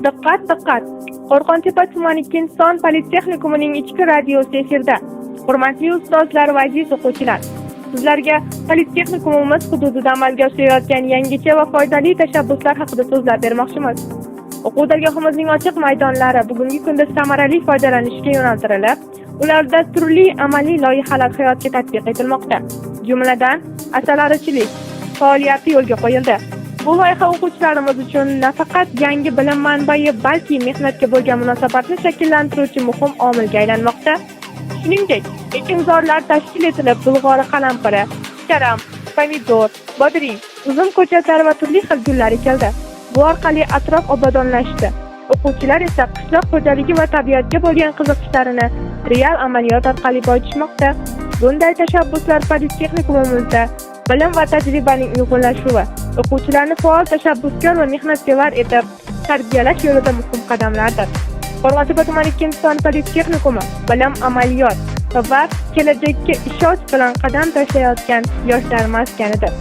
Diqqat, diqqat! Qo'rg'ontepa tumani Ikkinchi politexnikumining ichki radiosi efirda. Hurmatli ustozlar va aziz o'quvchilar, sizlarga politexnikumimiz hududida amalga oshirilayotgan yangicha va foydali tashabbuslar haqida so'zlab bermoqchimiz. O'quv dargohimizning ochiq maydonlari bugungi kunda samarali foydalanishga yo'naltirilib, ularda turli amaliy loyihalar hayotga tatbiq etilmoqda. Jumladan, asalarichilik faoliyati yo'lga qo'yildi. Bu loyiha o'quvchilarimiz uchun nafaqat yangi bilim manbai, balki mehnatga bo'lgan munosabatni shakllantiruvchi muhim omilga aylanmoqda. Shuningdek, ekinzorlar tashkil etilib, bulg'ori qalampiri, karam, pomidor, bodring, uzum ko'chatlari va turli xil gullar ekildi. Bu orqali atrof obodonlashdi. O'quvchilar esa qishloq xo'jaligi va tabiatga bo'lgan qiziqishlarini real amaliyot orqali boyitishmoqda. Bunday tashabbuslar politexnikumimizda bilim va tajribaning uyg'unlashuvi, o'quvchilarni faol tashabbuskor va mehnatsevar etib tarbiyalash yo'lida muhim qadamlardir. Qo'rg'ontepa tumani Ikkinchi politexnikumi bilim, amaliyot va kelajakka ishonch bilan qadam tashlayotgan yoshlar maskanidir.